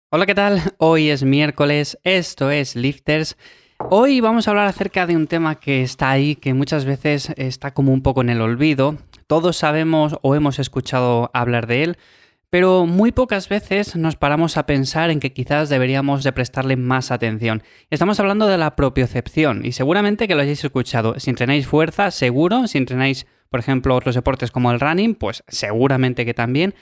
Hola, ¿qué tal? Hoy es miércoles, esto es Lifters. Hoy vamos a hablar acerca de un tema que está ahí, que muchas veces está como un poco en el olvido. Todos sabemos o hemos escuchado hablar de él, pero muy pocas veces nos paramos a pensar en que quizás deberíamos de prestarle más atención. Estamos hablando de la propiocepción y seguramente que lo hayáis escuchado. Si entrenáis fuerza, seguro. Si entrenáis, por ejemplo, otros deportes como el running, pues seguramente que también.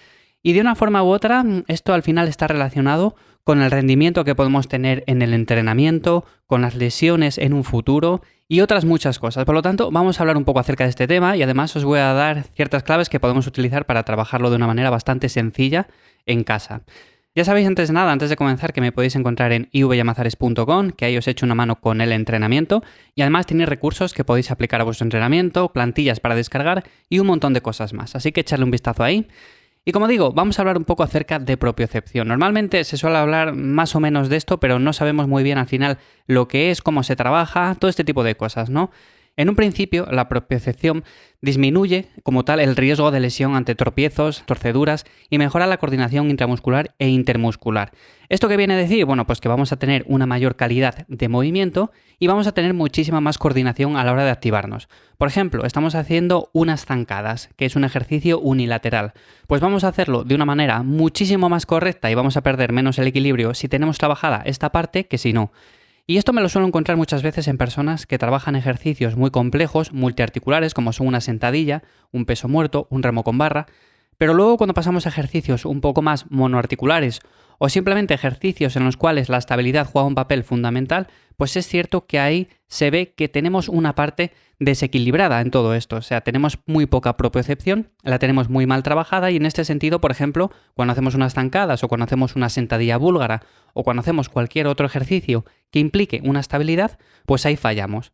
Y de una forma u otra, esto al final está relacionado con el rendimiento que podemos tener en el entrenamiento, con las lesiones en un futuro y otras muchas cosas. Por lo tanto, vamos a hablar un poco acerca de este tema y además os voy a dar ciertas claves que podemos utilizar para trabajarlo de una manera bastante sencilla en casa. Ya sabéis antes de nada, antes de comenzar, que me podéis encontrar en ivyamazares.com, que ahí os he hecho una mano con el entrenamiento y además tenéis recursos que podéis aplicar a vuestro entrenamiento, plantillas para descargar y un montón de cosas más. Así que echadle un vistazo ahí. Y como digo, vamos a hablar un poco acerca de propiocepción. Normalmente se suele hablar más o menos de esto, pero no sabemos muy bien al final lo que es, cómo se trabaja, todo este tipo de cosas, ¿no? En un principio, la propiocepción disminuye como tal el riesgo de lesión ante tropiezos, torceduras y mejora la coordinación intramuscular e intermuscular. ¿Esto qué viene a decir? Bueno, pues que vamos a tener una mayor calidad de movimiento y vamos a tener muchísima más coordinación a la hora de activarnos. Por ejemplo, estamos haciendo unas zancadas, que es un ejercicio unilateral. Pues vamos a hacerlo de una manera muchísimo más correcta y vamos a perder menos el equilibrio si tenemos trabajada esta parte que si no. Y esto me lo suelo encontrar muchas veces en personas que trabajan ejercicios muy complejos, multiarticulares, como son una sentadilla, un peso muerto, un remo con barra, pero luego cuando pasamos a ejercicios un poco más monoarticulares o simplemente ejercicios en los cuales la estabilidad juega un papel fundamental, pues es cierto que ahí se ve que tenemos una parte desequilibrada en todo esto. O sea, tenemos muy poca propiocepción, la tenemos muy mal trabajada y en este sentido, por ejemplo, cuando hacemos unas zancadas o cuando hacemos una sentadilla búlgara o cuando hacemos cualquier otro ejercicio que implique una estabilidad, pues ahí fallamos.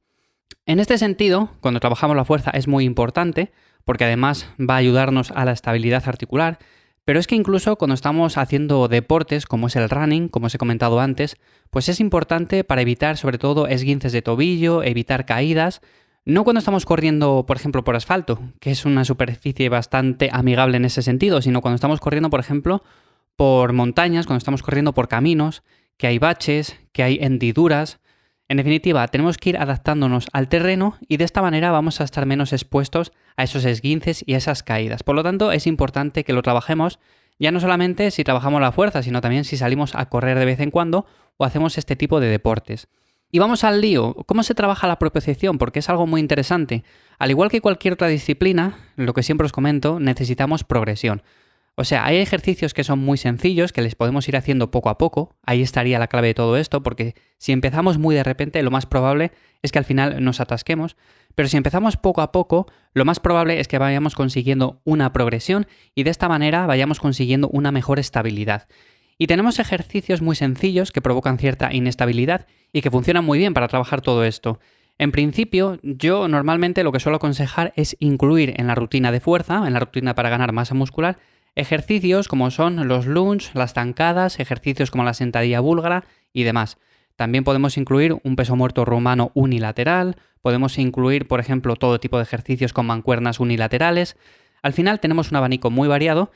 En este sentido, cuando trabajamos la fuerza es muy importante porque además va a ayudarnos a la estabilidad articular, pero es que incluso cuando estamos haciendo deportes como es el running, como os he comentado antes, pues es importante para evitar sobre todo esguinces de tobillo, evitar caídas, no cuando estamos corriendo, por ejemplo, por asfalto, que es una superficie bastante amigable en ese sentido, sino cuando estamos corriendo, por ejemplo, por montañas, cuando estamos corriendo por caminos, que hay baches, que hay hendiduras. En definitiva, tenemos que ir adaptándonos al terreno y de esta manera vamos a estar menos expuestos a esos esguinces y a esas caídas. Por lo tanto, es importante que lo trabajemos ya no solamente si trabajamos la fuerza, sino también si salimos a correr de vez en cuando o hacemos este tipo de deportes. Y vamos al lío. ¿Cómo se trabaja la propiocepción? Porque es algo muy interesante. Al igual que cualquier otra disciplina, lo que siempre os comento, necesitamos progresión. O sea, hay ejercicios que son muy sencillos, que les podemos ir haciendo poco a poco. Ahí estaría la clave de todo esto, porque si empezamos muy de repente, lo más probable es que al final nos atasquemos. Pero si empezamos poco a poco, lo más probable es que vayamos consiguiendo una progresión y de esta manera vayamos consiguiendo una mejor estabilidad. Y tenemos ejercicios muy sencillos que provocan cierta inestabilidad y que funcionan muy bien para trabajar todo esto. En principio, yo normalmente lo que suelo aconsejar es incluir en la rutina de fuerza, en la rutina para ganar masa muscular, ejercicios como son los lunges, las zancadas, ejercicios como la sentadilla búlgara y demás. También podemos incluir un peso muerto rumano unilateral, podemos incluir, por ejemplo, todo tipo de ejercicios con mancuernas unilaterales. Al final tenemos un abanico muy variado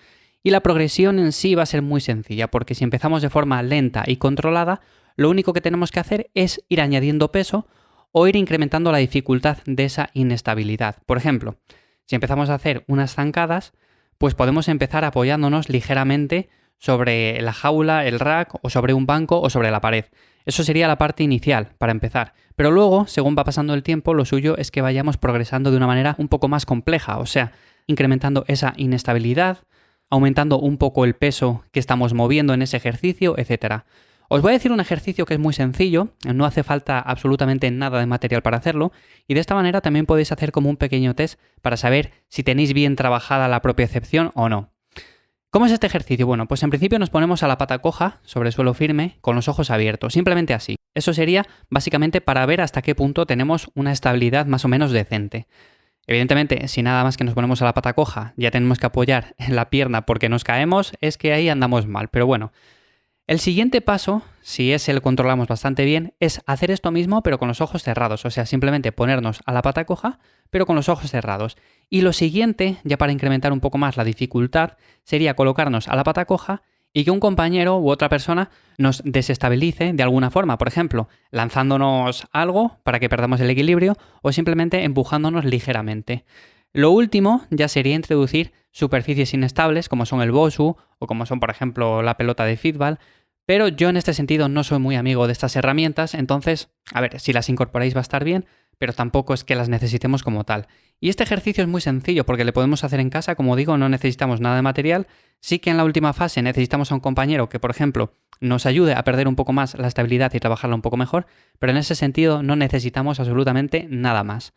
y la progresión en sí va a ser muy sencilla, porque si empezamos de forma lenta y controlada, lo único que tenemos que hacer es ir añadiendo peso o ir incrementando la dificultad de esa inestabilidad. Por ejemplo, si empezamos a hacer unas zancadas, pues podemos empezar apoyándonos ligeramente sobre la jaula, el rack o sobre un banco o sobre la pared. Eso sería la parte inicial para empezar. Pero luego, según va pasando el tiempo, lo suyo es que vayamos progresando de una manera un poco más compleja, o sea, incrementando esa inestabilidad, aumentando un poco el peso que estamos moviendo en ese ejercicio, etcétera. Os voy a decir un ejercicio que es muy sencillo, no hace falta absolutamente nada de material para hacerlo, y de esta manera también podéis hacer como un pequeño test para saber si tenéis bien trabajada la propiocepción o no. ¿Cómo es este ejercicio? Bueno, pues en principio nos ponemos a la pata coja, sobre suelo firme, con los ojos abiertos, simplemente así. Eso sería básicamente para ver hasta qué punto tenemos una estabilidad más o menos decente. Evidentemente, si nada más que nos ponemos a la pata coja ya tenemos que apoyar en la pierna porque nos caemos, es que ahí andamos mal, pero bueno. El siguiente paso, si ese lo controlamos bastante bien, es hacer esto mismo pero con los ojos cerrados, o sea, simplemente ponernos a la pata coja pero con los ojos cerrados. Y lo siguiente, ya para incrementar un poco más la dificultad, sería colocarnos a la pata coja y que un compañero u otra persona nos desestabilice de alguna forma, por ejemplo, lanzándonos algo para que perdamos el equilibrio o simplemente empujándonos ligeramente. Lo último ya sería introducir superficies inestables como son el BOSU o como son, por ejemplo, la pelota de fútbol, pero yo en este sentido no soy muy amigo de estas herramientas, entonces, a ver, si las incorporáis va a estar bien, pero tampoco es que las necesitemos como tal. Y este ejercicio es muy sencillo porque le podemos hacer en casa, como digo, no necesitamos nada de material. Sí que en la última fase necesitamos a un compañero que, por ejemplo, nos ayude a perder un poco más la estabilidad y trabajarla un poco mejor, pero en ese sentido no necesitamos absolutamente nada más.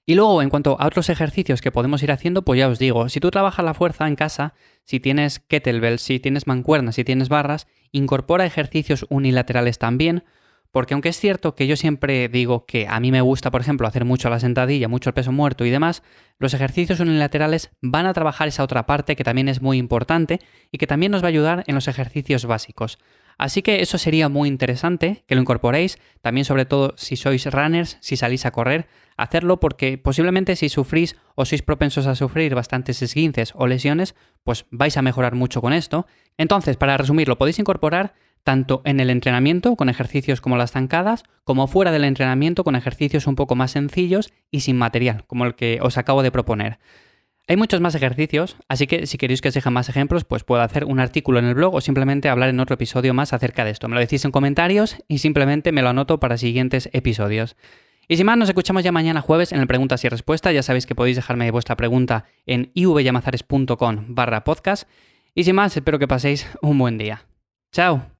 Y luego, en cuanto a otros ejercicios que podemos ir haciendo, pues ya os digo, si tú trabajas la fuerza en casa, si tienes kettlebells, si tienes mancuernas, si tienes barras, incorpora ejercicios unilaterales también, porque aunque es cierto que yo siempre digo que a mí me gusta, por ejemplo, hacer mucho la sentadilla, mucho el peso muerto y demás, los ejercicios unilaterales van a trabajar esa otra parte que también es muy importante y que también nos va a ayudar en los ejercicios básicos. Así que eso sería muy interesante que lo incorporéis, también sobre todo si sois runners, si salís a correr, hacerlo porque posiblemente si sufrís o sois propensos a sufrir bastantes esguinces o lesiones, pues vais a mejorar mucho con esto. Entonces, para resumir, lo podéis incorporar tanto en el entrenamiento con ejercicios como las zancadas, como fuera del entrenamiento con ejercicios un poco más sencillos y sin material, como el que os acabo de proponer. Hay muchos más ejercicios, así que si queréis que os deje más ejemplos, pues puedo hacer un artículo en el blog o simplemente hablar en otro episodio más acerca de esto. Me lo decís en comentarios y simplemente me lo anoto para siguientes episodios. Y sin más, nos escuchamos ya mañana jueves en el Preguntas y Respuestas. Ya sabéis que podéis dejarme vuestra pregunta en ivyamazares.com/podcast. Y sin más, espero que paséis un buen día. ¡Chao!